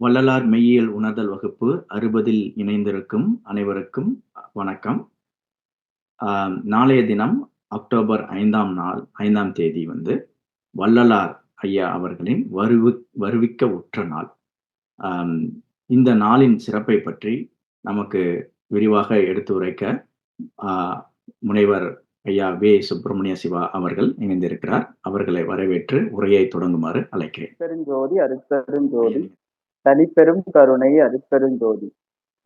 வள்ளலார் மெய்யியல் உணர்தல் வகுப்பு 60ல் இணைந்திருக்கும் அனைவருக்கும் வணக்கம். நாளைய தினம் அக்டோபர் 5ஆம் தேதி வள்ளலார் ஐயா அவர்களின் வருவிக்க உற்ற நாள். இந்த நாளின் சிறப்பை பற்றி நமக்கு விரிவாக எடுத்து உரைக்க முனைவர் ஐயா வே சுப்பிரமணிய சிவா அவர்கள் இணைந்திருக்கிறார். அவர்களை வரவேற்று உரையை தொடங்குமாறு அழைக்கிறேன். பெருஞ்சோதி அருட்பெருஞ்சோதி தனிப்பெரும் கருணை அருட்பெருஞ்சோதி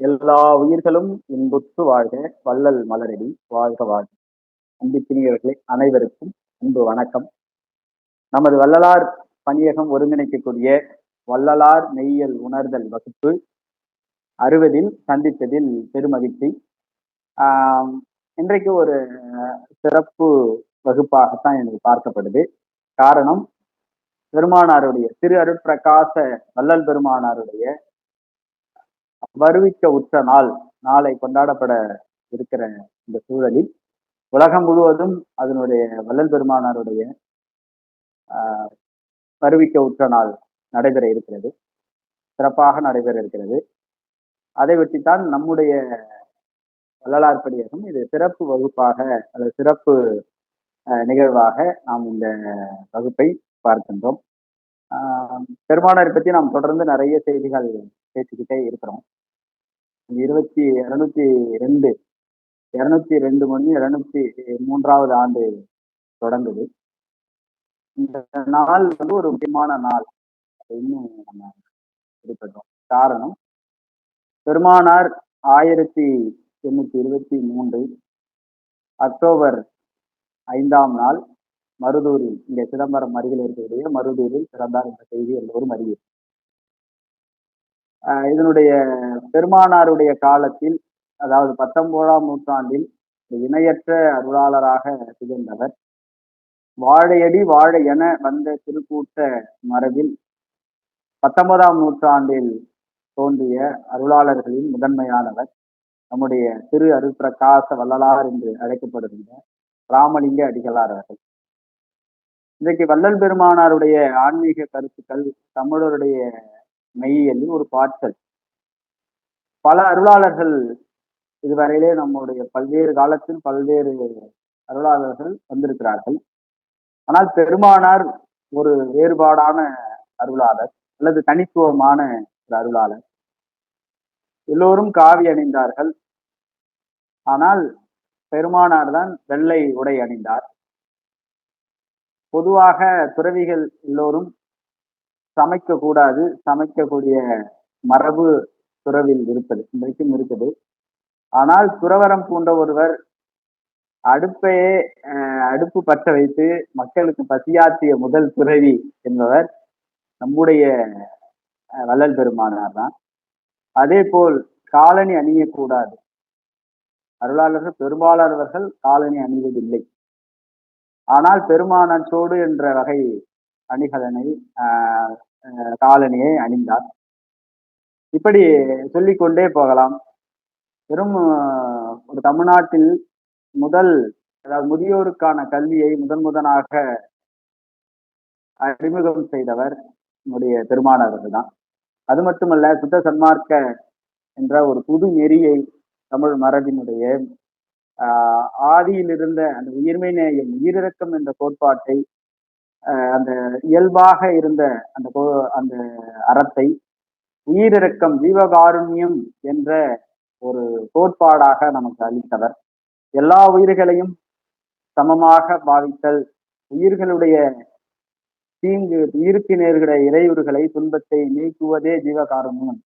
எல்லா உயிர்களும் இன்புற்று வாழ்க வள்ளல் மலரடி வாழ்க வாழ்க. அன்பிற்கினியவர்களே, அனைவருக்கும் அன்பு வணக்கம். நமது வள்ளலார் பணியகம் ஒருங்கிணைக்கக்கூடிய வள்ளலார் மெய்யியல் உணர்தல் வகுப்பு 60ல் சந்தித்ததில் பெருமகிழ்ச்சி. இன்றைக்கு ஒரு சிறப்பு வகுப்பாகத்தான் எனக்கு பார்க்கப்படுது. காரணம், பெருமானாருடைய திரு அருட்பிரகாச வள்ளல் பெருமானாருடைய வருவிக்க உற்ற நாளை கொண்டாடப்பட இருக்கிற இந்த சூழலில் உலகம் முழுவதும் அதனுடைய வள்ளல் பெருமானாருடைய வருவிக்க உற்ற நாள் நடைபெற இருக்கிறது, சிறப்பாக நடைபெற இருக்கிறது. அதை ஒட்டித்தான் நம்முடைய வள்ளலார் படியகம் இது சிறப்பு வகுப்பாக அல்லது சிறப்பு நிகழ்வாக நாம் இந்த வகுப்பை பார்க்கின்றோம். பெருமானாரை பற்றி நாம் தொடர்ந்து நிறைய செய்திகள் பேசிக்கிட்டே இருக்கிறோம். 202 மணி 203வது ஆண்டு தொடங்குது. இந்த நாள் ஒரு முக்கியமான நாள் இன்னும் நம்ம குறிப்பிடுறோம். காரணம், பெருமானார் 1823 அக்டோபர் 5ஆம் நாள் மருதூரில், இங்கே சிதம்பரம் அருகில் இருக்கக்கூடிய மருதூரில் பிறந்தார் என்ற செய்தி எல்லோரும் அறிவீர். இதனுடைய பெருமானாருடைய காலத்தில், அதாவது 19ஆம் நூற்றாண்டில் இணையற்ற அருளாளராக திகழ்ந்தவர். வாழையடி வாழை என வந்த திருக்கூட்ட மரபில் 19ஆம் நூற்றாண்டில் தோன்றிய அருளாளர்களின் முதன்மையானவர் நம்முடைய திரு அருட்பிரகாச வள்ளலார் என்று அழைக்கப்படுகின்ற ராமலிங்க அடிகளார் அவர்கள். இன்றைக்கு வள்ளல் பெருமானாருடைய ஆன்மீக கருத்துக்கள் தமிழருடைய மெய்யியலில் ஒரு பாற்றல். பல அருளாளர்கள் இதுவரையிலே நம்முடைய பல்வேறு காலத்தில் பல்வேறு அருளாளர்கள் வந்திருக்கிறார்கள். ஆனால் பெருமானார் ஒரு வேறுபாடான அருளாளர் அல்லது தனித்துவமான ஒரு அருளாளர். எல்லோரும் காவி அணிந்தார்கள், ஆனால் பெருமானார் தான் வெள்ளை உடை அணிந்தார். பொதுவாக துறவிகள் எல்லோரும் சமைக்க கூடாது, சமைக்கக்கூடிய மரபு துறவில் இருப்பது இன்றைக்கும் இருக்குது. ஆனால் துறவரம் பூண்ட ஒருவர் அடுப்பு பற்ற வைத்து மக்களுக்கு பசியாற்றிய முதல் துறவி என்பவர் நம்முடைய வள்ளல் பெருமானார் தான். அதே போல் காலணி அணியக்கூடாது. அருளாளர்கள் பெரும்பாலானவர்கள் காலணி அணிவதில்லை. ஆனால் பெருமானார் சோடு என்ற வகை அணிகலனை காலணியை அணிந்தார். இப்படி சொல்லிக்கொண்டே போகலாம். பெரும் ஒரு தமிழ்நாட்டில் அதாவது முதியோருக்கான கல்வியை முதனாக அறிமுகம் செய்தவர் நம்முடைய பெருமானார்கள் தான். அது மட்டுமல்ல, சுத்த சன்மார்க்க என்ற ஒரு புது நெறியை தமிழ் மரபினுடைய ஆதியில் இருந்த அந்த உயிர்மை நேயம், உயிரிறக்கம் என்ற கோட்பாட்டை, அந்த இயல்பாக இருந்த அந்த அறத்தை உயிரிறக்கம், ஜீவகாருண்யம் என்ற ஒரு கோட்பாடாக நமக்கு அளித்தவர். எல்லா உயிர்களையும் சமமாக பாவித்தல், உயிர்களுடைய தீங்கு, உயிருக்கு நேர்கிற இறையுறுகளை, துன்பத்தை நீக்குவதே ஜீவகாருண்யம்,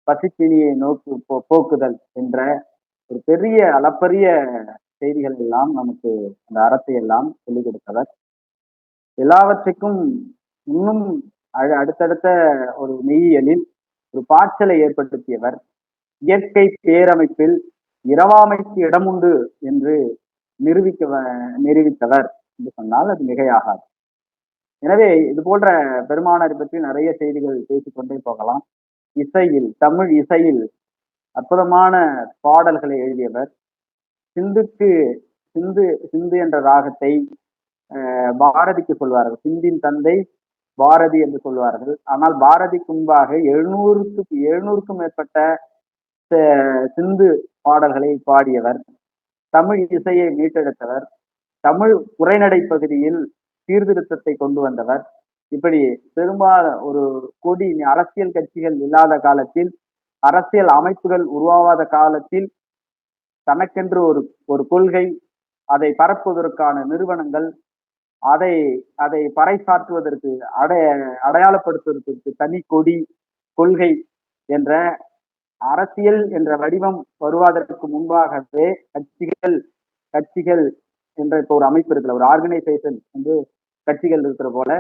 பசிப்பினியை போக்குதல் என்ற ஒரு பெரிய அளப்பரிய செய்திகள் எல்லாம் நமக்கு அந்த அறத்தை எல்லாம் சொல்லிக் கொடுத்தவர். எல்லாவற்றுக்கும் இன்னும் அடுத்தடுத்த ஒரு மெய்யியலில் ஒரு பாய்ச்சலை ஏற்படுத்தியவர். இயற்கை பேரமைப்பில் இரவாமைக்கு இடமுண்டு என்று நிரூபித்தவர் என்று சொன்னால் அது மிகையாகாது. எனவே இது போன்ற பெருமானாரை பற்றி நிறைய செய்திகள் பேசிக்கொண்டே போகலாம். தமிழ் இசையில் அற்புதமான பாடல்களை எழுதியவர். சிந்து என்ற ராகத்தை பாரதிக்கு சொல்வார்கள். சிந்தின் தந்தை பாரதி என்று சொல்வார்கள். ஆனால் பாரதிக்கு முன்பாக 700க்கும் மேற்பட்ட சிந்து பாடல்களை பாடியவர், தமிழ் இசையை மீட்டெடுத்தவர், தமிழ் உரைநடை பகுதியில் சீர்திருத்தத்தை கொண்டு வந்தவர். இப்படி பெரும்பாலும் ஒரு கொடி அரசியல் கட்சிகள் இல்லாத காலத்தில், அரசியல் அமைப்புகள் உருவாகாத காலத்தில் தனக்கென்று ஒரு கொள்கை, அதை பரப்புவதற்கான நிறுவனங்கள், அதை அதை பறைசாற்றுவதற்கு அடையாளப்படுத்துவதற்கு தனி கொடி, கொள்கை என்ற அரசியல் என்ற வடிவம் வருவதற்கு முன்பாகவே கட்சிகள் என்ற இப்போ ஒரு அமைப்பு இருக்குல்ல, ஒரு ஆர்கனைசேஷன் என்று கட்சிகள் இருக்கிற போல,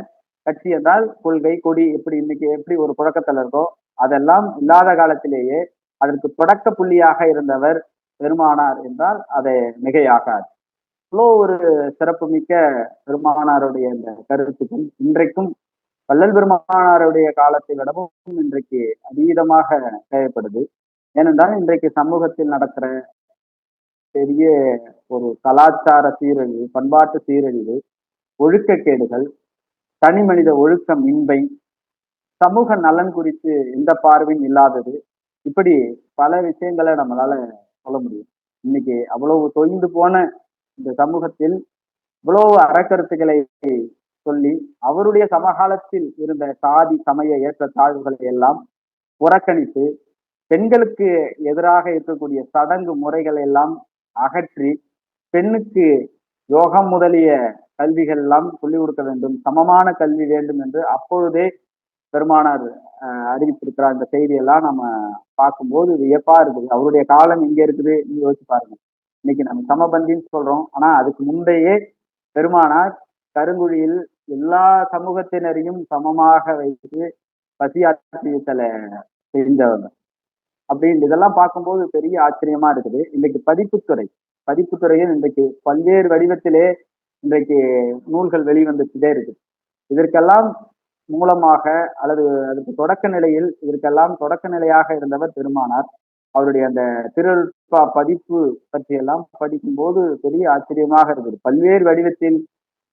கட்சி என்றால் கொள்கை, கொடி எப்படி இன்னைக்கு எப்படி ஒரு புழக்கத்தில் இருக்கோ அதெல்லாம் இல்லாத காலத்திலேயே அதற்கு தொடக்க புள்ளியாக இருந்தவர் பெருமானார் என்றால் அதை மிகையாகாது. இவ்வளோ ஒரு சிறப்புமிக்க பெருமானாருடைய இந்த கருத்துக்கள் இன்றைக்கும் வள்ளல் பெருமானாருடைய காலத்தை விடவும் இன்றைக்கு அதீதமாக தேவைப்படுது. ஏனென்றால் இன்றைக்கு சமூகத்தில் நடக்கிற பெரிய ஒரு கலாச்சார சீரழிவு, பண்பாட்டு சீரழிவு, ஒழுக்கக்கேடுகள், தனி மனித ஒழுக்கமின்மை, சமூக நலன் குறித்து எந்த பார்வையும் இல்லாதது, இப்படி பல விஷயங்களை நம்மளால சொல்ல முடியும். இன்னைக்கு அவ்வளவு தொய்ந்து போன இந்த சமூகத்தில் இவ்வளவு அறக்கருத்துக்களை சொல்லி அவருடைய சமகாலத்தில் இருந்த சாதி சமய ஏற்றத்தாழ்வுகளை எல்லாம் புறக்கணித்து பெண்களுக்கு எதிராக இருக்கக்கூடிய சடங்கு முறைகள் எல்லாம் அகற்றி பெண்ணுக்கு யோகம் முதலிய கல்விகள் எல்லாம் சொல்லிக் கொடுக்க வேண்டும், சமமான கல்வி வேண்டும் என்று அப்பொழுதே பெருமானார் அறிவித்திருக்கிறார். இந்த செய்தியெல்லாம் நம்ம பார்க்கும்போது வியப்பா இருக்குது. அவருடைய காலம் எங்க இருக்குது நீங்க யோசிச்சு பாருங்க. இன்னைக்கு நம்ம சமபந்தின்னு சொல்றோம், ஆனா அதுக்கு முந்தையே பெருமானார் கருங்குழியில் எல்லா சமூகத்தினரையும் சமமாக வைத்து பசியாற்றித்தல செஞ்சவங்க. அப்படின்னு இதெல்லாம் பார்க்கும்போது பெரிய ஆச்சரியமா இருக்குது. இன்றைக்கு பதிப்புத்துறையில் இன்றைக்கு பல்வேறு வடிவத்திலே இன்றைக்கு நூல்கள் வெளிவந்துட்டே இருக்கு. இதற்கெல்லாம் மூலமாக அல்லது அதற்கு தொடக்க நிலையில் இதற்கெல்லாம் தொடக்க நிலையாக இருந்தவர் பெருமானார். அவருடைய அந்த திருப்பா பதிப்பு பற்றியெல்லாம் படிக்கும்போது பெரிய ஆச்சரியமாக இருக்குது. பல்வேறு வடிவத்தில்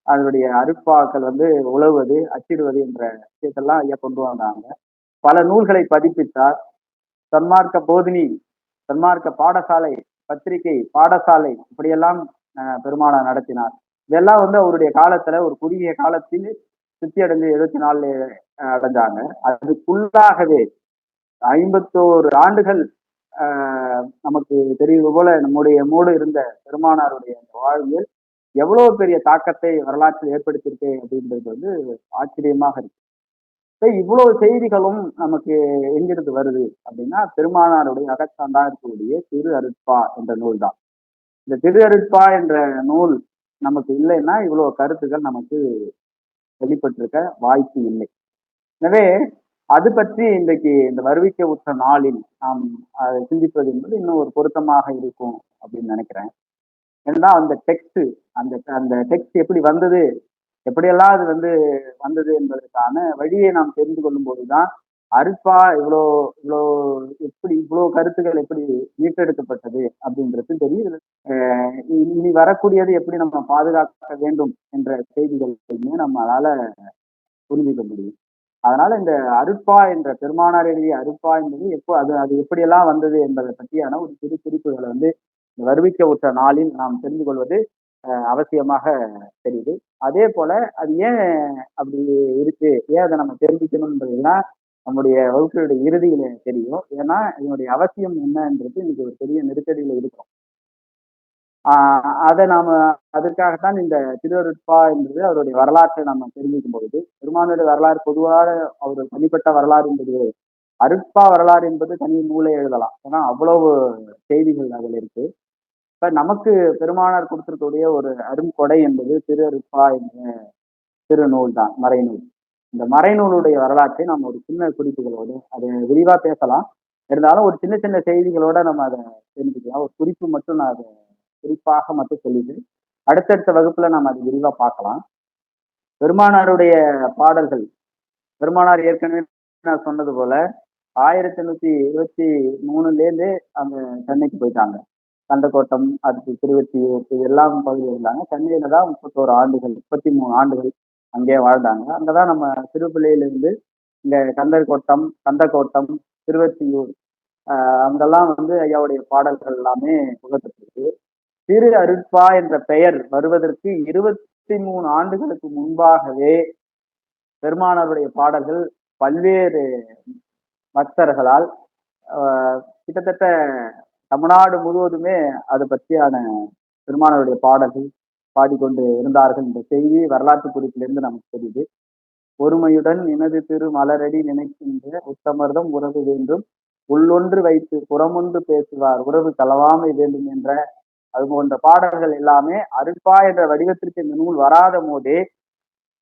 அதனுடைய அருட்பாக்கள் உழவுவது, அச்சிடுவது என்ற விஷயத்தெல்லாம் ஐயா கொண்டு வந்தாங்க. பல நூல்களை பதிப்பித்தார். சன்மார்க்க போதினி, சன்மார்க்க பாடசாலை, பத்திரிகை பாடசாலை, இப்படியெல்லாம் பெருமானார் நடத்தினார். இதெல்லாம் அவருடைய காலத்துல ஒரு குறுகிய காலத்தில் சுத்தி அடைஞ்சு 74 அடைஞ்சாங்க. அதுக்குள்ளாகவே 51 ஆண்டுகள் நமக்கு தெரிவது போல நம்முடைய மூடு இருந்த பெருமானாருடைய வாழ்வியல் எவ்வளவு பெரிய தாக்கத்தை வரலாற்றில் ஏற்படுத்தியிருக்கு அப்படின்றது ஆச்சரியமாக இருக்கு. இவ்வளவு செய்திகளும் நமக்கு எங்கிருந்து வருது அப்படின்னா பெருமானாருடைய அகச்சான்றா இருக்கக்கூடிய திரு அருட்பா என்ற நூல் தான். இந்த திரு அருட்பா என்ற நூல் நமக்கு இல்லைன்னா இவ்வளவு கருத்துக்கள் நமக்கு வெளிப்பட்டிருக்க வாய்ப்பு இல்லை. எனவே அது பற்றி இன்றைக்கு இந்த வருவிக்க உற்ற நாளில் நாம் சிந்திப்பது என்பது இன்னும் ஒரு பொருத்தமாக இருக்கும் அப்படின்னு நினைக்கிறேன். ஏன்னா அந்த டெக்ஸ்ட் எப்படி வந்தது, எப்படியெல்லாம் அது வந்தது என்பதற்கான வழியை நாம் தெரிந்து கொள்ளும் போதுதான் அருட்பா இவ்வளோ கருத்துக்கள் எப்படி மீட்டெடுக்கப்பட்டது அப்படின்றது தெரியும். இனி வரக்கூடியது எப்படி நம்ம பாதுகாக்க வேண்டும் என்ற செய்திகளுமே நம்மளால புரிஞ்சுக்க முடியும். அதனால இந்த அருட்பா என்ற பெருமானார் எழுதிய அருட்பா என்பது அது எப்படியெல்லாம் வந்தது என்பதை பற்றியான ஒரு சிறு குறிப்புகளை இந்த வருவிக்க உற்ற நாளில் நாம் தெரிந்து கொள்வது அவசியமாக தெரியுது. அதே போல அது ஏன் அப்படி இருக்கு, ஏன் அதை நம்ம தெரிஞ்சுக்கணும்ன்றதுலாம் நம்முடைய வகுப்புடைய இறுதியில தெரியும். ஏன்னா இதனுடைய அவசியம் என்னன்றது இன்னைக்கு ஒரு பெரிய நெருக்கடியில இருக்கும். அதை அதற்காகத்தான் இந்த திருவருட்பா என்பது அவருடைய வரலாற்றை நம்ம தெரிஞ்சுக்கும் பொழுது, பெருமானுடைய வரலாறு பொதுவாக அவருடைய தனிப்பட்ட வரலாறு என்பது, அருட்பா வரலாறு என்பது தனி நூலை எழுதலாம். ஏன்னா அவ்வளவு செய்திகள் அதில் இருக்கு. இப்ப நமக்கு பெருமானார் கொடுத்திருக்கக்கூடிய ஒரு அருங்கொடை என்பது திரு அருட்பா என்ற திருநூல் தான், மறைநூல். இந்த மறைநூலுடைய வரலாற்றை நம்ம ஒரு சின்ன குறிப்புகளோடு அதை விரிவா பேசலாம். இருந்தாலும் ஒரு சின்ன சின்ன செய்திகளோட நம்ம அதை தெரிஞ்சுக்கலாம். ஒரு குறிப்பு மட்டும் நான் அதை குறிப்பாக மட்டும் சொல்லிட்டு அடுத்தடுத்த வகுப்புல நம்ம அதை விரிவா பார்க்கலாம். பெருமானாருடைய பாடல்கள், பெருமானார் ஏற்கனவே நான் சொன்னது போல 1823 அங்க சென்னைக்கு போயிட்டாங்க. கந்தக்கோட்டம், அடுத்து திருவெற்றியூர், இதெல்லாம் பகுதியில் இருந்தாங்க. சென்னையில தான் 33 ஆண்டுகள் அங்கே வாழ்ந்தாங்க. அங்கதான் நம்ம சிறுபிள்ளையிலிருந்து இங்க கந்தக்கோட்டம், திருவொற்றியூர் அங்கெல்லாம் வந்து ஐயாவுடைய பாடல்கள் எல்லாமே புகழ்பெற்றிருக்கு. திரு அருட்பா என்ற பெயர் வருவதற்கு 23 ஆண்டுகளுக்கு முன்பாகவே பெருமானாருடைய பாடல்கள் பல்வேறு பக்தர்களால் கிட்டத்தட்ட தமிழ்நாடு முழுவதுமே அது பற்றியான பெருமானாருடைய பாடல்கள் பாடிக்கொண்டு இருந்தார்கள் என்ற செய்தி வரலாற்று குறிப்பிலிருந்து நமக்கு தெரியுது. ஒருமையுடன் இனது திரு மலரடி நினைக்கின்ற உத்தமர்தம் உறவு வேண்டும், உள்ளொன்று வைத்து புறமொன்று பேசுவார் உறவு கலவாமை வேண்டும் என்ற அது போன்ற பாடல்கள் எல்லாமே அருட்பா என்ற வடிவத்திற்கு இந்த நூல் வராத போதே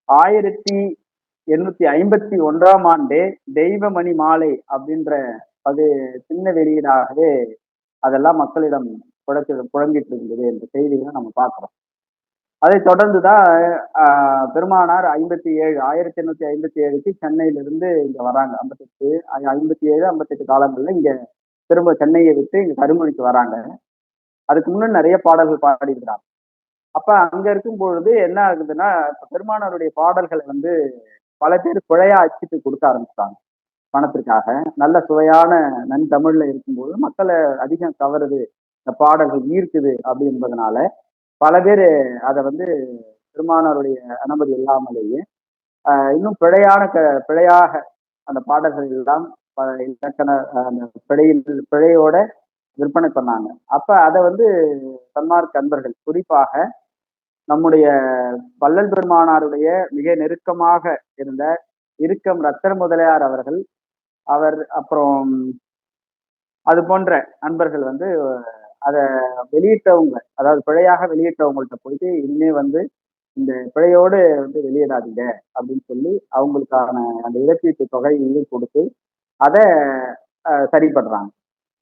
1851ஆம் ஆண்டே தெய்வமணி மாலை அப்படின்ற அது சின்ன வெளியீடாகவே அதெல்லாம் மக்களிடம் புழங்கிட்டு இருந்தது என்ற செய்திகளை நம்ம பார்க்கிறோம். அதை தொடர்ந்துதான் பெருமானார் 1857க்கு சென்னையிலிருந்து இங்க வராங்க. 57, 58 காலங்கள்ல இங்க திரும்ப சென்னையை விட்டு இங்க கருமொழிக்கு வராங்க. அதுக்கு முன்னாடி நிறைய பாடல்கள் பாடியிருக்கிறாங்க. அப்ப அங்க இருக்கும் பொழுது என்ன ஆகுதுன்னா, பெருமானாருடைய பாடல்களை வந்து பல பேர் பிழையா அச்சிட்டு கொடுக்க ஆரம்பிச்சிட்டாங்க பணத்திற்காக. நல்ல சுவையான நன்தமிழ்ல இருக்கும்போது மக்களை அதிகம் கவருது, இந்த பாடல்கள் ஈர்க்குது அப்படி என்பதனால பல பேர் அதை வந்து பெருமானாருடைய அனுமதி இல்லாமலேயே இன்னும் பிழையாக அந்த பாடல்கள் எல்லாம் இலக்கண அந்த பிழையோட விற்பனை பண்ணாங்க. அப்ப அதை வந்து சன்மார்க்க அன்பர்கள், குறிப்பாக நம்முடைய வள்ளல் பெருமானாருடைய மிக நெருக்கமாக இருந்த இறுக்கம் ரத்தன முதலியார் அவர்கள், அப்புறம் அது போன்ற நண்பர்கள் வந்து அதை வெளியிட்டவங்க, அதாவது பிழையாக வெளியிட்டவங்கள்ட்ட போயிட்டு இனிமே வந்து இந்த பிழையோடு வந்து வெளியிடாதீங்க அப்படின்னு சொல்லி அவங்களுக்கான அந்த இழப்பீட்டு தொகையையும் கொடுத்து அதை சரி பண்றாங்க.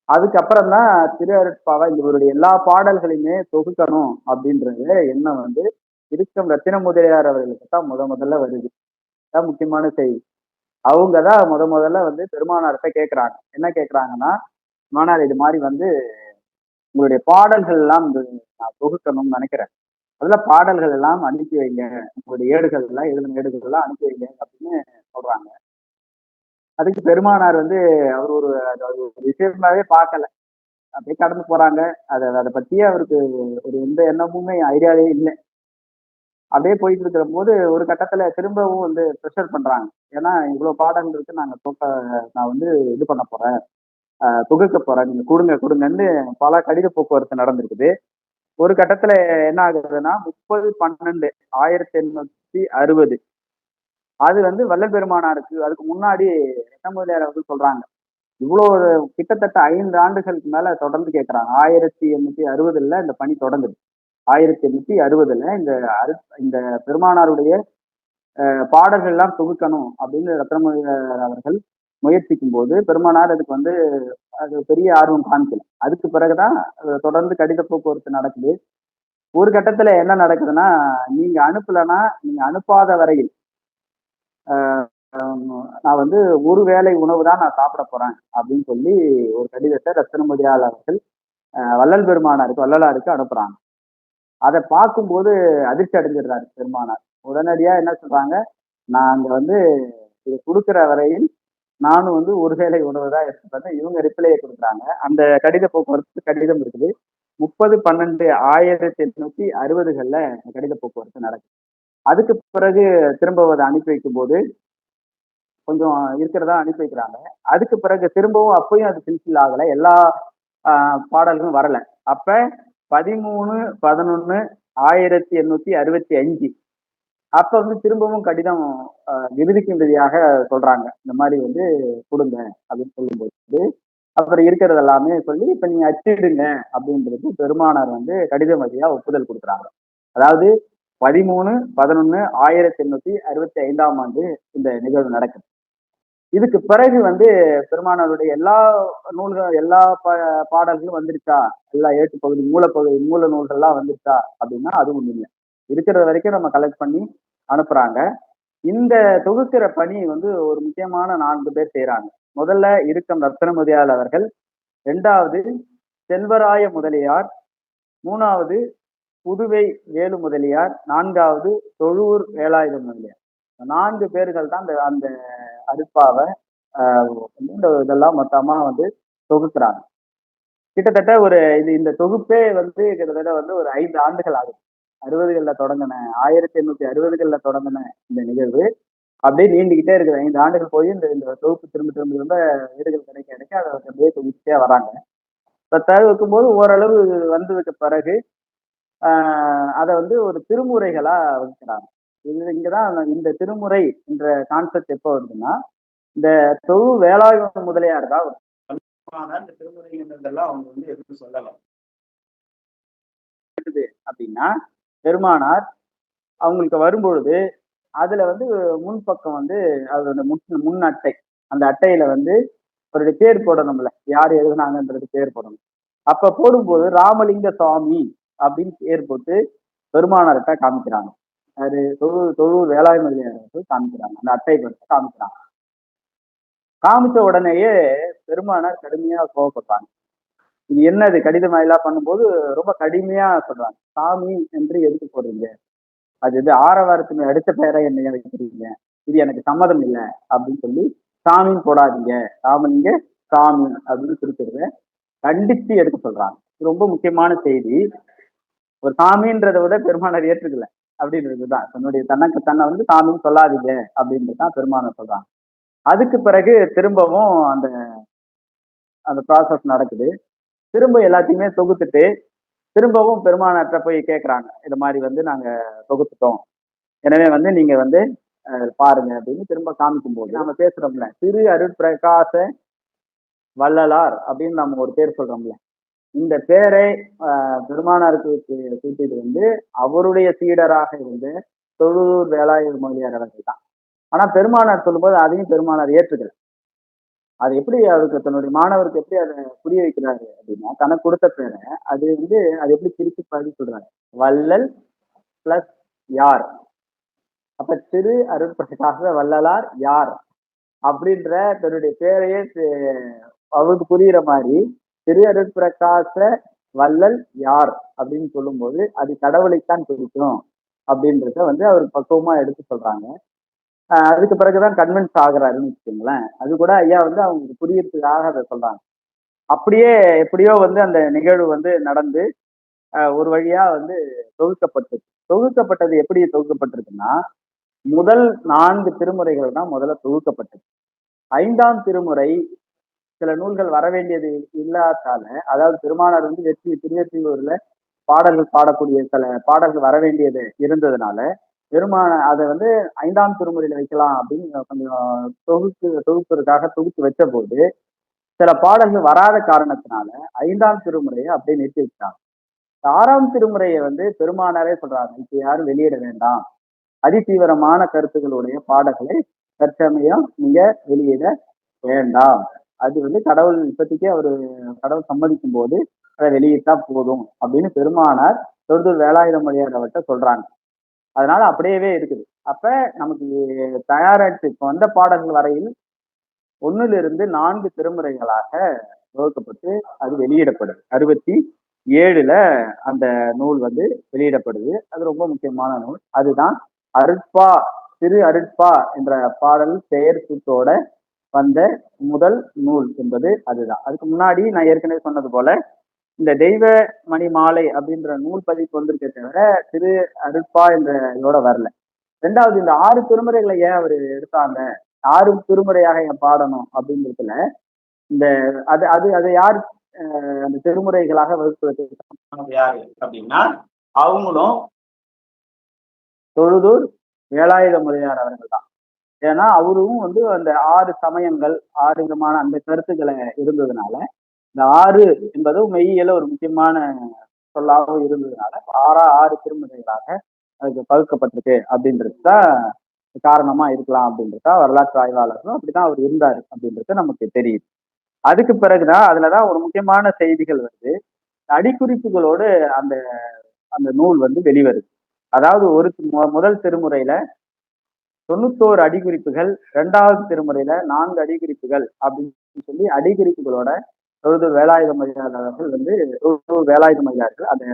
அதுக்கப்புறம் தான் திரு அருட்பாவை இவருடைய எல்லா பாடல்களையுமே தொகுக்கணும் அப்படின்றது எண்ணம் வந்து இறுக்கம் ரத்தின முதலியார் அவர்களுக்கு தான் முதல்ல வருது. தான் முக்கியமான செய்தி. அவங்கதான் முதல்ல வந்து பெருமானார்கிட்ட கேட்கிறாங்க. என்ன கேட்கிறாங்கன்னா, பெருமானார் இது மாதிரி வந்து உங்களுடைய பாடல்கள் எல்லாம் நான் தொகுக்கணும்னு நினைக்கிறேன், அதுல பாடல்கள் எல்லாம் அனுப்பி வைங்க, உங்களுடைய ஏடுகள் எல்லாம் எழுதின ஏடுகள் எல்லாம் அனுப்பி வைங்க அப்படின்னு சொல்றாங்க. அதுக்கு பெருமானார் வந்து அவர் ஒரு விஷயமாவே பார்க்கல, அப்படியே கடந்து போறாங்க. அதை பத்தியே அவருக்கு ஒரு எந்த எண்ணமுமே ஐடியாவே இல்லை. அப்படியே போயிட்டு இருக்கிற போது ஒரு கட்டத்துல திரும்பவும் வந்து ப்ரெஷர் பண்றாங்க. ஏன்னா இவ்வளவு பாடங்கள் இருக்கு, நான் வந்து இது பண்ண போறேன், தொகுக்க போறேன், நீங்க கொடுங்கன்னு பல கடித போக்குவரத்து நடந்திருக்குது. ஒரு கட்டத்துல என்ன ஆகுதுன்னா 30/12/1860 அது வந்து வள்ளல் பெருமானாருக்கு அதுக்கு முன்னாடி முதலியார் அவர்கள் சொல்றாங்க. இவ்வளவு கிட்டத்தட்ட 5 ஆண்டுகளுக்கு மேல தொடர்ந்து கேட்கிறாங்க. 1860 இந்த பணி தொடங்குது. 1860 இந்த பெருமானாருடைய பாடல்கள் எல்லாம் தொகுக்கணும் அப்படின்னு ரத்னமொழியார் அவர்கள் முயற்சிக்கும் போது பெருமானார் அதுக்கு வந்து அது பெரிய ஆர்வம் காமிக்கல. அதுக்கு பிறகுதான் தொடர்ந்து கடித போக்குவரத்து நடக்குது. ஒரு கட்டத்துல என்ன நடக்குதுன்னா, நீங்க அனுப்பாத வரையில் நான் வந்து ஒரு வேளை உணவு தான் நான் சாப்பிட போறேன் அப்படின்னு சொல்லி ஒரு கடிதத்தை ரத்தினமொழியார் அவர்கள் வள்ளலாருக்கு அனுப்புறாங்க. அதை பார்க்கும்போது அதிர்ச்சி அடைஞ்சிடுறாரு பெருமானார். உடனடியா என்ன சொல்றாங்க, நான் அங்க வந்து இது கொடுக்குற வரையில் நானும் வந்து ஒரு வேளை உணவு தான் எடுத்துப்பேன். இவங்க ரிப்ளையை கொடுக்குறாங்க. அந்த கடித போக்குவரத்து கடிதம் இருக்குது. 30/12/1860 கடித போக்குவரத்து நடக்குது. அதுக்கு பிறகு திரும்ப அதை அனுப்பி வைக்கும் போது கொஞ்சம் இருக்கிறதா அனுப்பி வைக்கிறாங்க. அதுக்கு பிறகு திரும்பவும் அப்பயும் அது ஃபில்ஃபில் ஆகலை, எல்லா பாடல்களும் வரல. அப்ப 13/11/1865 அப்ப வந்து திரும்பவும் கடிதம் இறுதிக்கும்படியாக சொல்றாங்க, இந்த மாதிரி வந்து கொடுங்க அப்படின்னு சொல்லும்போது அப்புறம் இருக்கிறது எல்லாமே சொல்லி இப்ப நீங்க அச்சிடுங்க அப்படின்றது பெருமானார் வந்து கடிதம் வழியா ஒப்புதல் கொடுக்குறாங்க. அதாவது 13/11/1865 இந்த நிகழ்வு நடக்குது. இதுக்கு பிறகு வந்து பெருமானாருடைய எல்லா நூல்கள், எல்லா பாடல்களும் வந்துருச்சா, எல்லா ஏட்டுப்பகுதி மூல நூல்கள்லாம் வந்துருச்சா அப்படின்னா அதுவும் இல்லை. இருக்கிற வரைக்கும் நம்ம கலெக்ட் பண்ணி அனுப்புறாங்க. இந்த தொகுக்கிற பணி வந்து ஒரு முக்கியமான 4 பேர் செய்யறாங்க. முதல்ல இறுக்கம் ரத்னமொழியார் அவர்கள், 2வது செல்வராய முதலியார், 3வது புதுவை வேலு முதலியார், 4வது தொழுவூர் வேலாயுத முதலியார். 4 பேர்கள் தான் அந்த அந்த அருட்பாவை இந்த இதெல்லாம் மொத்தமா வந்து தொகுக்குறாங்க. கிட்டத்தட்ட ஒரு இந்த தொகுப்பே வந்து கிட்டத்தட்ட வந்து ஒரு 5 ஆண்டுகள் ஆகுது. 60கள்ல தொடங்கின 1860கள்ல தொடங்கின இந்த நிகழ்வு அப்படியே நீண்டுகிட்டே இருக்குது. 5 ஆண்டுகள் போய் இந்த இந்த தொகுப்பு திரும்ப திரும்ப திரும்ப வீடுகள் கிடைக்க கிடைக்க அதை அப்படியே தொகுத்துட்டே வராங்க. இப்ப தவிர்க்கும்போது ஓரளவு வந்ததுக்கு பிறகு அதை வந்து ஒரு திருமுறைகளா வகுக்கிறாங்க. இங்கதான் இந்த திருமுறை என்ற கான்செப்ட் எப்போ வருதுன்னா, இந்த தொழு வேலாயுத முதலியார் தான் இந்த திருமுறைங்கிறதெல்லாம் அவங்க வந்து எதுவும் சொல்லலாம் அப்படின்னா, பெருமானார் அவங்களுக்கு வரும்பொழுது அதுல வந்து முன்பக்கம் வந்து அதோட முன் அட்டை, அந்த அட்டையில வந்து அவருடைய பேர் போடணும்ல, யார் எழுதுனாங்கன்றது பேர் போடணும். அப்ப போடும்போது ராமலிங்க சுவாமி அப்படின்னு பேர் போட்டு பெருமானார்கிட்ட காமிக்கிறாங்க. அது தொழூர் வேளாண் முதலியார் காமிக்கிறாங்க, அந்த அட்டை பற்றி காமிக்கிறாங்க. காமிச்ச உடனேயே பெருமானார் கடுமையா கோவப்படுறாங்க. இது என்னது கடிதம் எல்லாம் பண்ணும்போது ரொம்ப கடுமையா சொல்றாங்க. சாமி என்று எதுக்கு போடுறீங்க? அது இது ஆரவாரத்தின் அடுத்த பெயரை என்ன வைக்கிறீங்க? இது எனக்கு சம்மதம் இல்லை அப்படின்னு சொல்லி சாமின்னு போடாதீங்க, ராமலிங்க சாமி அப்படின்னு குறிப்பிடுறத கண்டிச்சு எடுக்க சொல்றாங்க. இது ரொம்ப முக்கியமான செய்தி. ஒரு சாமின்றதை விட பெருமானார் ஏற்றுக்கல அப்படின்றதுதான். தன்னுடைய தன்னை வந்து சாமின்னு சொல்லாதீங்க அப்படின்றதுதான் பெருமானார் சொல்றாங்க. அதுக்கு பிறகு திரும்பவும் அந்த அந்த ப்ராசஸ் நடக்குது. திரும்ப எல்லாத்தையுமே தொகுத்துட்டு திரும்பவும் பெருமானார்ட்ட போய் கேட்கறாங்க. இது மாதிரி வந்து நாங்க தொகுத்துட்டோம், எனவே வந்து நீங்க வந்து பாருங்க அப்படின்னு திரும்ப காமிக்கும் போது நம்ம பேசுறோம்ல, திரு அருட்பிரகாச வள்ளலார் அப்படின்னு நம்ம ஒரு பேர் சொல்றோம்ல, இந்த பேரை பெருமானாருக்கு சூட்டியது வந்து அவருடைய சீடராக இருந்து தொழூர் வேலாயுத முதலியார் அவர்கள் தான். ஆனா பெருமானார் சொல்லும்போது அதையும் பெருமானார் ஏற்றுக்கல. அது எப்படி அவருக்கு தன்னுடைய மாணவருக்கு எப்படி அதை புரிய வைக்கிறாரு அப்படின்னா, தனக்கு கொடுத்த பேரை அது வந்து அது எப்படி பிரிச்சு பழகி சொல்றாரு, வள்ளல் பிளஸ் யார். அப்ப திரு அருட்பிரகாச வள்ளலார் யார் அப்படின்ற தன்னுடைய பேரையே அவருக்கு புரியுற மாதிரி திரு அருட்பிரகாச வள்ளல் யார் அப்படின்னு சொல்லும்போது அது கடவுளைத்தான் குறிக்கும் அப்படின்றத வந்து அவர் பக்குவமா எடுத்து சொல்றாங்க. அதுக்கு பிறகுதான் கன்வின்ஸ் ஆகுறாருன்னு வச்சுக்கோங்களேன். அது கூட ஐயா வந்து அவங்களுக்கு புரியறதுக்காக அதை சொல்றாங்க. அப்படியே எப்படியோ வந்து அந்த நிகழ்வு வந்து நடந்து ஒரு வழியா வந்து தொகுக்கப்பட்டது எப்படி தொகுக்கப்பட்டிருக்குன்னா, முதல் 4 திருமுறைகள் தான் முதல்ல தொகுக்கப்பட்டது. 5ஆம் திருமுறை சில நூல்கள் வர வேண்டியது இல்லாதால, அதாவது பெருமானார் வந்து திருவெற்றியூர்ல பாடல்கள் பாடக்கூடிய சில பாடல்கள் வர வேண்டியது இருந்ததுனால அதை வந்து 5ஆம் திருமுறையில வைக்கலாம் அப்படின்னு கொஞ்சம் தொகுப்பதற்காக தொகுத்து வச்ச போது சில பாடல்கள் வராத காரணத்தினால 5ஆம் திருமுறையை அப்படியே நிறுத்தி வச்சாங்க. 6ஆம் திருமுறையை வந்து பெருமானாரே சொல்றாங்க, இப்ப யாரும் வெளியிட வேண்டாம், அதிதீவிரமான கருத்துக்களுடைய பாடல்களை தற்சமயம் நீங்க வெளியிட வேண்டாம், அது வந்து கடவுள் இப்பத்திக்கே அவரு கடவுள் சம்மதிக்கும் போது அதை வெளியிட்டா போதும் அப்படின்னு பெருமானார் தொழுதூர் வேலாயுத முதலியார் அவர்கிட்ட சொல்றாங்க. அதனால அப்படியே இருக்குது. அப்ப நமக்கு தயாராச்சு இப்ப வந்த பாடல்கள் வரையில் 1லிருந்து 4 திருமுறைகளாக வகுக்கப்பட்டு அது வெளியிடப்படுது. 67ல அந்த நூல் வந்து வெளியிடப்படுது. அது ரொம்ப முக்கியமான நூல். அதுதான் அருட்பா, திரு அருட்பா என்ற பாடல் பெயர் சுட்டோட வந்த முதல் நூல் என்பது அதுதான். அதுக்கு முன்னாடி நான் ஏற்கனவே சொன்னது போல இந்த தெய்வ மணி மாலை அப்படின்ற நூல் பதிப்பு வந்திருக்கே தவிர திரு அருட்பா என்ற இதோட வரல. 2வது இந்த 6 திருமுறைகளை ஏன் அவர் எடுத்தாங்க, 6 திருமுறையாக ஏன் பாடணும் அப்படிங்கிறதுல இந்த அது அது அதை யார் அந்த திருமுறைகளாக வகுப்பது யாரு அப்படின்னா, அவங்களும் தொழுதூர் வேலாயுத முதலியார் அவர்கள் தான். ஏன்னா அவரும் வந்து அந்த 6 சமயங்கள் 6 விதமான அந்த கருத்துக்களை இருந்ததுனால இந்த 6 என்பது மெய்யியல ஒரு முக்கியமான சொல்லாகவும் இருந்ததுனால 6 திருமுறைகளாக அதுக்கு பகுக்கப்பட்டிருக்கு அப்படின்றது தான் காரணமா இருக்கலாம் அப்படின்றதா வரலாற்று ஆய்வாளர்களும் அப்படிதான் அவர் இருந்தாரு அப்படின்றது நமக்கு தெரியுது. அதுக்கு பிறகுதான் அதுலதான் ஒரு முக்கியமான செய்திகள் வருது. அடிக்குறிப்புகளோடு அந்த அந்த நூல் வந்து வெளிவருது. அதாவது முதல் திருமுறையில 91 அடிக்குறிப்புகள், 2வது திருமுறையில 4 அடிக்குறிப்புகள் அப்படின்னு சொல்லி அடிக்குறிப்புகளோட தொழுதூர் வேலாயுத முதலியார் அவர்கள் வந்து வேலாயுத முதலியார்கள் அந்த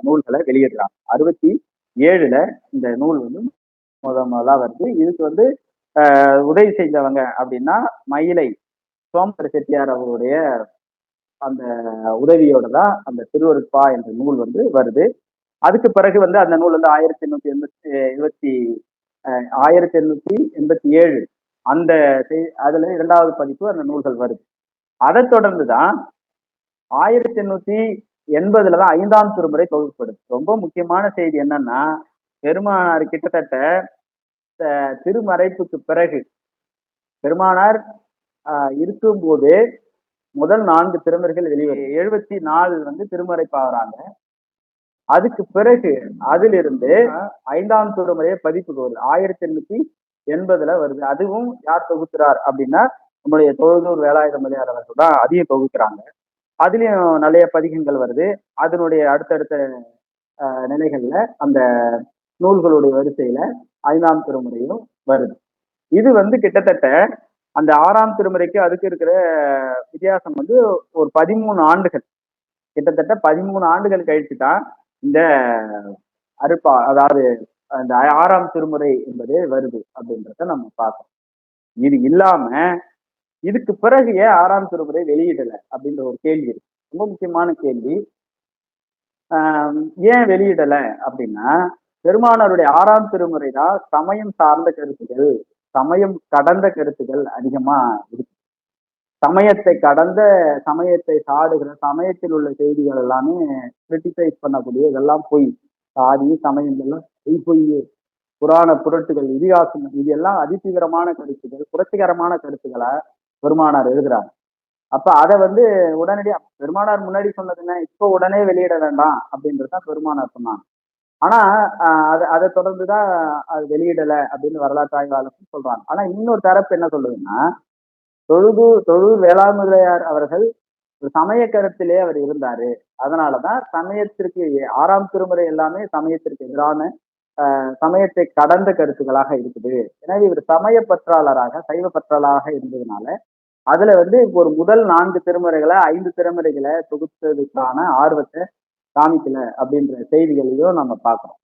நூல்களை வெளியிடுறாங்க. 67ல இந்த நூல் வந்து முதலா வருது. இதுக்கு வந்து உதவி செஞ்சவங்க அப்படின்னா மயிலை சோமர் செட்டியார் அவருடைய அந்த உதவியோட தான் அந்த திருவருட்பா என்ற நூல் வந்து வருது. அதுக்கு பிறகு வந்து அந்த நூல் வந்து 1887 அந்த அதுல 2வது பதிப்பு அந்த நூல்கள் வருது. அதை தொடர்ந்துதான் 1880 தான் 5ஆம் திருமுறை தொகுக்கப்படுது. ரொம்ப முக்கியமான செய்தி என்னன்னா, பெருமானார் கிட்டத்தட்ட திருமறைப்புக்கு பிறகு பெருமானார் இருக்கும்போது முதல் 4 திருமுறைகள் வெளிவரும். 74 வந்து திருமறைப்பாகிறாங்க. அதுக்கு பிறகு அதிலிருந்து 5ஆம் திருமுறையை பதிப்புக்கு வருது. 1880 வருது. அதுவும் யார் தொகுக்கிறார் அப்படின்னா நம்முடைய தொழுதூர் வேலாயுத மலையார் அவர்கள் தான் அதையும் தொகுக்கிறாங்க. அதுலயும் நிறைய பதிகங்கள் வருது. அதனுடைய அடுத்தடுத்த நிலைகள்ல அந்த நூல்களுடைய வரிசையில 5ஆம் திருமுறையும் வருது. இது வந்து கிட்டத்தட்ட அந்த 6ஆம் திருமுறைக்கு அதுக்கு இருக்கிற வித்தியாசம் வந்து ஒரு 13 ஆண்டுகள், கிட்டத்தட்ட 13 ஆண்டுகள் கழிச்சு தான் இந்த அருப்பா, அதாவது அந்த 6ஆம் திருமுறை என்பது வருது அப்படின்றத நம்ம பார்க்கணும். இது இல்லாம இதுக்கு பிறகு ஏன் 6ஆம் திருமுறை வெளியிடல அப்படின்ற ஒரு கேள்வி இருக்கு. ரொம்ப முக்கியமான கேள்வி. ஏன் வெளியிடல அப்படின்னா, பெருமானாருடைய 6ஆம் திருமுறை தான் சமயம் சார்ந்த கருத்துக்கள், சமயம் கடந்த கருத்துக்கள் அதிகமா இருக்கு. சமயத்தை கடந்த, சமயத்தை சாடுகிற, சமயத்தில் உள்ள செய்திகள் எல்லாமே கிரிட்டிசைஸ் பண்ணக்கூடிய இதெல்லாம் பொய், சாதி சமயம் எல்லாம் பொய், புராண புரட்டுகள், இதிகாசம், இது எல்லாம் அதிதீவிரமான கருத்துக்கள், புரட்சிகரமான கருத்துக்களை பெருமானார் எழுதுறாங்க. அப்ப அதை வந்து உடனடியா பெருமானார் முன்னாடி சொன்னதுன்னா இப்ப உடனே வெளியிட வேண்டாம் அப்படின்றதுதான் பெருமானார் சொன்னாங்க. ஆனா அதை தொடர்ந்துதான் அது வெளியிடல அப்படின்னு வரலாற்று ஆய்வாளர்கள் சொல்றாங்க. ஆனா இன்னொரு தரப்பு என்ன சொல்லுதுன்னா, தொழுதூர் வேளாண்மையார் அவர்கள் ஒரு சமய கருத்திலே அவர் இருந்தாரு. அதனாலதான் சமயத்திற்கு 6ஆம் திருமுறை எல்லாமே சமயத்திற்கு எதிரான சமயத்தை கடந்த கருத்துக்களாக இருக்குது. எனவே இவர் சமய பற்றாளராக, சைவ பற்றாளராக இருந்ததுனால அதுல வந்து ஒரு முதல் 4 திருமுறைகளை 5 திருமுறைகளை தொகுத்ததுக்கான ஆர்வத்தை காமிக்கல அப்படின்ற செய்திகளையும் நம்ம பார்க்கிறோம்.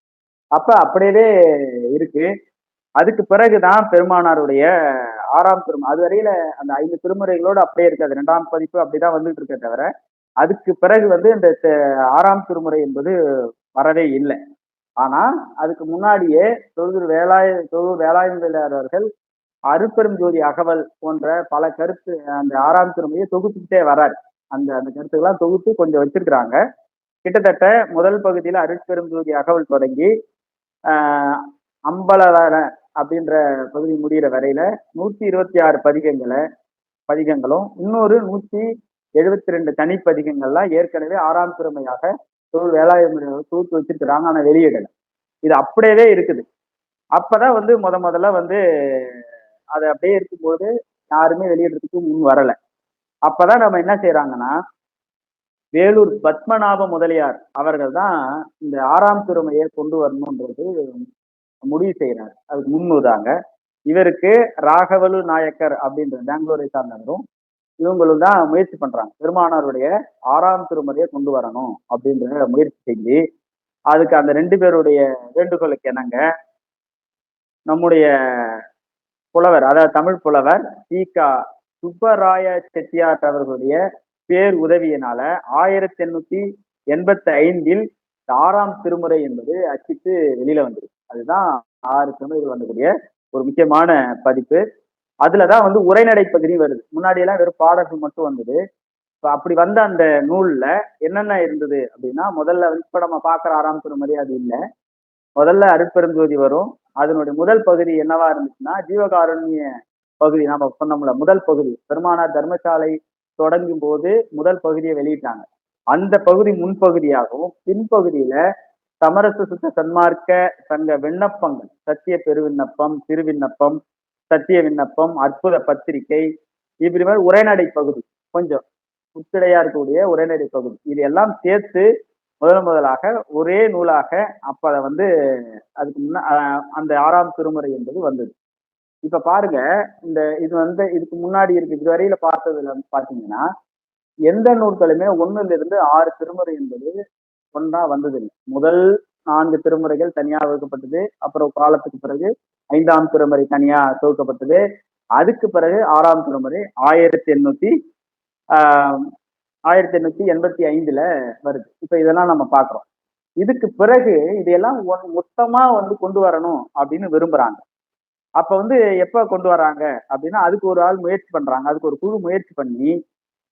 அப்ப அப்படியே இருக்கு. அதுக்கு பிறகுதான் பெருமானாருடைய 6ஆம் திருமுறை, அதுவரையில அந்த 5 திருமுறைகளோடு அப்படியே இருக்காது, 2ஆம் பதிப்பு அப்படிதான் வந்துட்டு இருக்க தவிர அதுக்கு பிறகு வந்து இந்த 6ஆம் திருமுறை என்பது வரவே இல்லை. ஆனா அதுக்கு முன்னாடியே தொழுதூர் வேலாயுதர் அவர்கள் அருட்பெரும் ஜோதி அகவல் போன்ற பல கருத்து அந்த 6ஆம் திருமுறையை தொகுத்துக்கிட்டே வராரு. அந்த அந்த கருத்துக்கெல்லாம் தொகுத்து கொஞ்சம் வச்சிருக்கிறாங்க. கிட்டத்தட்ட முதல் பகுதியில அருட்பெரும் ஜோதி அகவல் தொடங்கி அம்பலவர அப்படின்ற பகுதி முடிகிற வரையில 126 பதிகங்களும் இன்னொரு 172 தனிப்பதிகங்கள்லாம் ஏற்கனவே 6ஆம் திருமையாக தொழில் வேலாயுத தொகுத்து வச்சிருக்கிறாங்க. ஆனா வெளியிடல. இது அப்படியே இருக்குது. அப்பதான் வந்து முதல்ல வந்து அது அப்படியே இருக்கும்போது யாருமே வெளியிடுறதுக்கு முன் வரல. அப்பதான் நம்ம என்ன செய்யறாங்கன்னா, வேலூர் பத்மநாப முதலியார் அவர்கள் தான் இந்த 6ஆம் திருமுறையை கொண்டு வரணும்ன்றது முடிவு செய்யறாரு. அதுக்கு முன்னுதாங்க. இவருக்கு ராகவலு நாயக்கர் அப்படின்ற பெங்களூரை சார்ந்தவரும் இவங்களும் தான் முயற்சி பண்றாங்க. பெருமானாருடைய 6ஆம் திருமுறையை கொண்டு வரணும் அப்படின்ற முயற்சி செஞ்சு, அதுக்கு அந்த 2 பேருடைய வேண்டுகோளுக்கு என்னங்க, நம்முடைய புலவர், அதாவது தமிழ் புலவர் தி.க. சுப்பராய செட்டியார் அவர்களுடைய பேர் உதவியினால 1885 6ஆம் திருமுறை என்பது அச்சிட்டு வெளியில வந்தது. அதுதான் 6 திருமுறைகள் வந்தக்கூடிய ஒரு முக்கியமான பதிப்பு. அதுலதான் வந்து உரைநடை பகுதி வருது. முன்னாடி எல்லாம் வெறும் பாடல்கள் மட்டும் வந்தது. இப்ப அப்படி வந்த அந்த நூல்ல என்னென்ன இருந்தது அப்படின்னா, முதல்ல வந்து இப்ப நம்ம பாக்குற 6ஆம் திருமுறை அது இல்லை. முதல்ல அருட்பெருஞ்சோதி வரும். அதனுடைய முதல் பகுதி என்னவா இருந்துச்சுன்னா, ஜீவகாருண்ய பகுதி. நம்ம சொன்னோம்ல, முதல் பகுதி பெருமானார் தர்மசாலை தொடங்கும் போது முதல் பகுதியை வெளியிட்டாங்க. அந்த பகுதி முன்பகுதியாகவும், பின்பகுதியில சமரச சுத்த சன்மார்க்க சங்க விண்ணப்பங்கள், சத்திய பெருவிண்ணப்பம், திருவிண்ணப்பம், சத்திய விண்ணப்பம், அற்புத பத்திரிகை, இப்படி மாதிரி உரைநடை பகுதி, கொஞ்சம் உச்சிடையா இருக்கக்கூடிய உரைநடை பகுதி, இது எல்லாம் சேர்த்து முதலாக ஒரே நூலாக அப்ப அதை வந்து அதுக்கு முன்ன அந்த 6ஆம் திருமுறை என்பது வந்தது. இப்ப பாருங்க, இது வந்து இதுக்கு முன்னாடி இருக்கு, இதுவரையில பார்த்ததுல பாத்தீங்கன்னா எந்த நூல்களுமே 1லிருந்து 6 திருமுறை என்பது ஒன்றா வந்ததில்லை. முதல் 4 திருமுறைகள் தனியா வகுக்கப்பட்டது. அப்புறம் காலத்துக்கு பிறகு 5ஆம் திருமுறை தனியா தொகுக்கப்பட்டது. அதுக்கு பிறகு 6ஆம் திருமுறை 1800 ஆஹ் 1885ல வருது. இப்ப இதெல்லாம் நம்ம பாக்குறோம். இதுக்கு பிறகு இதையெல்லாம் மொத்தமா கொண்டு வரணும் அப்படின்னு விரும்புறாங்க. அப்ப எப்ப கொண்டு வர்றாங்க அப்படின்னா, அதுக்கு ஒரு ஆள் முயற்சி பண்றாங்க. அதுக்கு ஒரு குழு முயற்சி பண்ணி,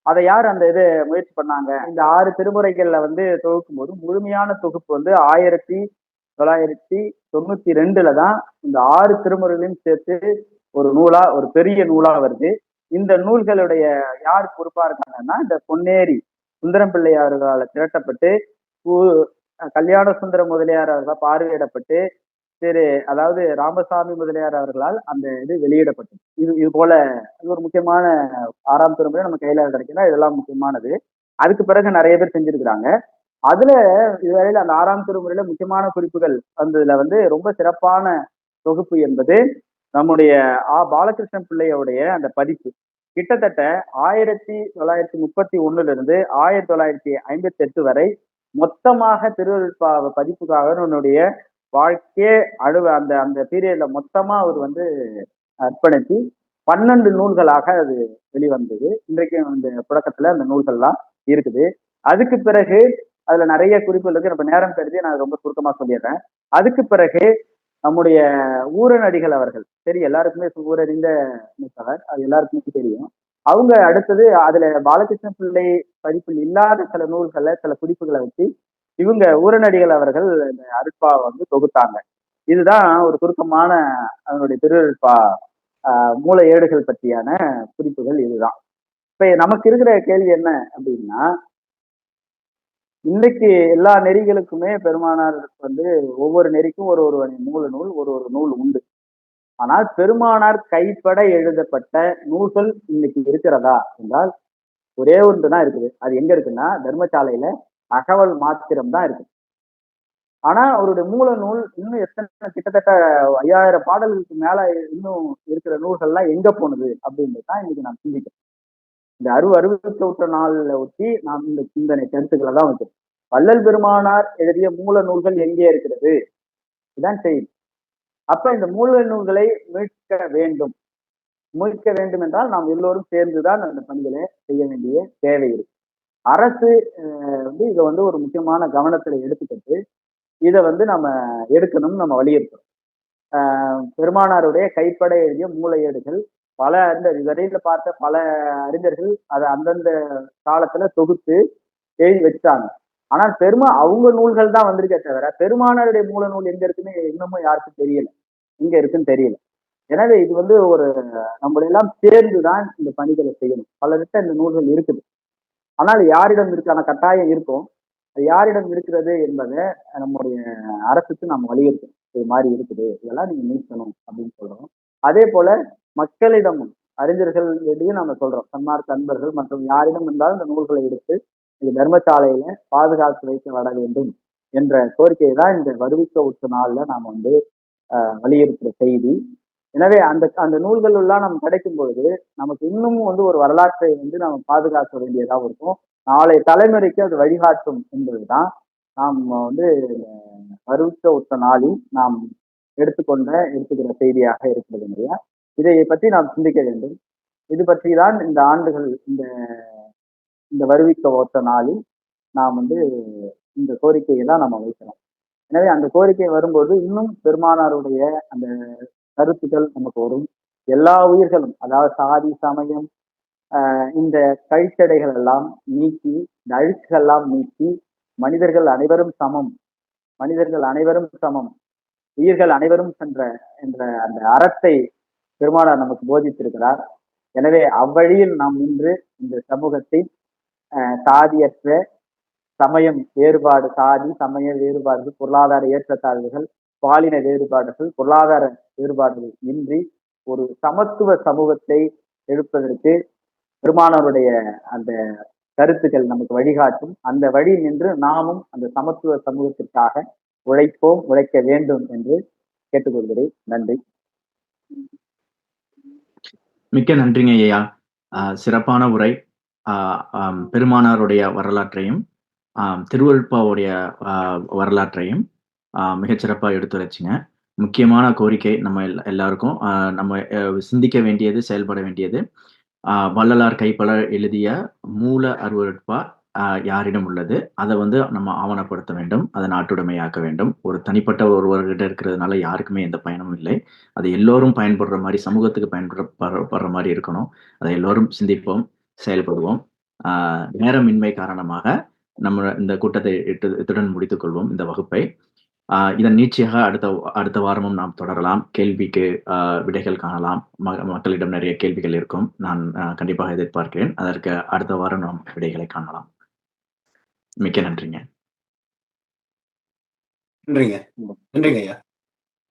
அதை யார் அந்த இது முயற்சி பண்ணாங்க? இந்த 6 திருமுறைகள்ல தொகுக்கும் போது முழுமையான தொகுப்பு 1992ல தான் இந்த 6 திருமுறைகளையும் சேர்த்து ஒரு நூலா, ஒரு பெரிய நூலா வருது. இந்த நூல்களுடைய யார் பொறுப்பா இருக்காங்கன்னா, இந்த பொன்னேரி சுந்தரம் பிள்ளை அவர்களால் திரட்டப்பட்டு கல்யாண சுந்தர முதலியார் அவர்களால் பார்வையிடப்பட்டு அதாவது ராமசாமி முதலியார் அவர்களால் அந்த இது வெளியிடப்பட்டது. இது போல இது ஒரு முக்கியமான 6ஆம் திருமுறை நம்ம கையில கிடைக்குன்னா இதெல்லாம் முக்கியமானது. அதுக்கு பிறகு நிறைய பேர் செஞ்சிருக்கிறாங்க. அதுல இதுவரையில அந்த 6ஆம் திருமுறையில முக்கியமான குறிப்புகள் வந்ததுல ரொம்ப சிறப்பான தொகுப்பு என்பது நம்முடைய பாலகிருஷ்ணன் பிள்ளையோடைய அந்த பதிப்பு. கிட்டத்தட்ட 1931 இருந்து 1958 வரை மொத்தமாக திருவருட்பா பதிப்புக்காக என்னுடைய வாழ்க்கையே அந்த அந்த பீரியட்ல மொத்தமா அவர் அர்ப்பணித்து 12 நூல்களாக அது வெளிவந்தது. இன்றைக்கு இந்த புழக்கத்துல அந்த நூல்கள்லாம் இருக்குது. அதுக்கு பிறகு அதுல நிறைய குறிப்புகள் இருக்கு. நம்ம நேரம் கருதி நான் ரொம்ப சுருக்கமா சொல்லிடுறேன். அதுக்கு பிறகு நம்முடைய ஊரனடிகள் அவர்கள், சரி எல்லாருக்குமே ஊரறிந்த மூத்தவர், அது எல்லாருக்குமே தெரியும். அவங்க அடுத்தது அதுல பாலகிருஷ்ண பிள்ளை பதிப்பில் இல்லாத சில நூல்களை, சில குறிப்புகளை வச்சு இவங்க ஊரனடிகள் அவர்கள் இந்த அருட்பாவை தொகுத்தாங்க. இதுதான் ஒரு சுருக்கமான அதனுடைய திருவருட்பா மூல ஏடுகள் பற்றியான குறிப்புகள். இதுதான் இப்ப நமக்கு இருக்கிற கேள்வி என்ன அப்படின்னா, இன்னைக்கு எல்லா நெறிகளுக்குமே பெருமானார் ஒவ்வொரு நெறிக்கும் ஒரு ஒரு மூல நூல், ஒரு ஒரு நூல் உண்டு. ஆனால் பெருமானார் கைப்பட எழுதப்பட்ட நூல்கள் இன்னைக்கு இருக்கிறதா என்றால் ஒரே ஒன்று தான் இருக்குது. அது எங்க இருக்குன்னா, தர்மசாலையில அகவல் மாத்திரம் தான் இருக்கு. ஆனா அவருடைய மூல நூல் இன்னும் எத்தனை, கிட்டத்தட்ட 5000 பாடல்களுக்கு மேல இன்னும் இருக்கிற நூல்கள்லாம் எங்க போனது அப்படின்றது தான் இன்னைக்கு நான் சிந்திக்கிறேன். இந்த அறிவிக்க நாள்ல ஒட்டி நாம் இந்த சிந்தனை கருத்துக்களை தான் வைக்கிறோம். வள்ளல் பெருமானார் எழுதிய மூல நூல்கள் எங்கே இருக்கிறது, இதுதான் செய்தி. அப்ப இந்த மூல நூல்களை மீட்க வேண்டும். மீட்க வேண்டும் என்றால் நாம் எல்லோரும் சேர்ந்துதான் அந்த பணிகளை செய்ய வேண்டிய தேவை இருக்கு. அரசு இதை ஒரு முக்கியமான கவனத்துல எடுத்துக்கிட்டு இதை நம்ம எடுக்கணும்னு நம்ம வலியுறுத்தோம். பெருமானாருடைய கைப்பட எழுதிய மூல ஏடுகள் பல இதுவரையில பார்த்த பல அறிஞர்கள் அதை அந்தந்த காலத்துல தொகுத்து எழுதி வச்சுட்டாங்க. ஆனால் அவங்க நூல்கள் தான் வந்திருக்கே தவிர பெருமானாருடைய மூல நூல் எங்க இருக்குன்னு இன்னமும் யாருக்கும் தெரியல, எங்க இருக்குன்னு தெரியல. எனவே இது ஒரு நம்மள எல்லாம் சேர்ந்துதான் இந்த பணிகளை செய்யணும். பலர்கிட்ட இந்த நூல்கள் இருக்குது, ஆனால் யாரிடம் இருக்கான கட்டாயம் இருக்கும். அது யாரிடம் இருக்கிறது என்பதை நம்முடைய அரசுக்கு நம்ம வலியுறுத்தணும். இது மாதிரி இருக்குது, இதெல்லாம் நீங்க மீட்கணும் அப்படின்னு சொல்றோம். அதே போல மக்களிடமும் அறிஞர்கள் எதையும் நம்ம சொல்றோம். சன்மார்க்க அன்பர்கள் மற்றும் யாரிடம் இருந்தாலும் இந்த நூல்களை எடுத்து இது தர்மசாலையில பாதுகாத்து வைக்கப்பட வேண்டும் என்ற கோரிக்கையை தான் இந்த வருவிக்க உற்ற நாள்ல நாம வலியுறுத்துற செய்தி. எனவே அந்த அந்த நூல்கள் எல்லாம் நம்ம கிடைக்கும் பொழுது நமக்கு இன்னமும் ஒரு வரலாற்றை நம்ம பாதுகாக்க வேண்டியதாக இருக்கும். நாளை தலைமுறைக்கு அது வழிகாட்டும் என்பதுதான் நாம் வருவிக்க உற்ற நாளில் நாம் எடுத்துக்கிற செய்தியாக இருக்கிறது இல்லையா? இதை பற்றி நாம் சிந்திக்க வேண்டும். இது பற்றி தான் இந்த ஆண்டுகள் இந்த வருவிக்க ஒத்த நாளில் நாம் இந்த கோரிக்கையை தான் நம்ம வைக்கிறோம். எனவே அந்த கோரிக்கை வரும்போது இன்னும் பெருமானாருடைய அந்த கருத்துக்கள் நமக்கு வரும். எல்லா உயிர்களும், அதாவது சாதி சமயம் இந்த கழிச்சடைகள் எல்லாம் நீக்கி, இந்த அழுக்குகள் எல்லாம் நீக்கி மனிதர்கள் அனைவரும் சமம், மனிதர்கள் அனைவரும் சமம், உயிர்கள் அனைவரும் என்ற அந்த அறத்தை பெருமானார் நமக்கு போதித்திருக்கிறார். எனவே அவ்வழியில் நாம் நின்று இந்த சமூகத்தை சாதியற்ற, சமயம் வேறுபாடு, சாதி சமய வேறுபாடுகள், பொருளாதார ஏற்றத்தாழ்வுகள், பாலின வேறுபாடுகள், பொருளாதார வேறுபாடுகள் இன்றி ஒரு சமத்துவ சமூகத்தை எழுப்பதற்கு பெருமானாருடைய அந்த கருத்துக்கள் நமக்கு வழிகாட்டும். அந்த வழி நின்று நாமும் அந்த சமத்துவ சமூகத்திற்காக உழைப்போம், உழைக்க வேண்டும் என்று கேட்டுக்கொள்கிறேன். நன்றி. மிக்க நன்றிங்க ஐயா. சிறப்பான உரை. பெருமானாருடைய வரலாற்றையும் திருவருட்பாவுடைய வரலாற்றையும் மிகச்சிறப்பா எடுத்துரைச்சீங்க. முக்கியமான கோரிக்கை நம்ம எல்லாருக்கும் நம்ம சிந்திக்க வேண்டியது, செயல்பட வேண்டியது, வள்ளலார் கைப்பட எழுதிய மூல அருவருட்பா யாரிடம் உள்ளது? அத வந்து நம்ம ஆவணப்படுத்த வேண்டும். அத நாட்டுடைமையாக்க வேண்டும். ஒரு தனிப்பட்ட ஒருவர்கிட்ட இருக்கிறதுனால யாருக்குமே எந்த பயனும் இல்லை. அது எல்லோரும் பயன்படுற மாரி, சமூகத்துக்கு படுற மாரி இருக்கணும். அத எல்லோரும் சிந்திப்போம், செயல்படுவோம். ஆ நேரமின்மை காரணமாக நம்ம இந்த கூட்டத்தை இத்துடன் முடித்துக் கொள்வோம், இந்த வகுப்பை. இதன் நீட்சியாக அடுத்த வாரமும் நாம் தொடரலாம். கேள்விக்கு விடைகள் காணலாம். மக்களிடம் நிறைய கேள்விகள் இருக்கும். நான் கண்டிப்பாக எதிர்பார்க்கிறேன். அதற்கு அடுத்த வாரம் நாம் விடைகளை காணலாம். மிக்க நன்றிங்க. நன்றிங்க. நன்றிங்க ஐயா.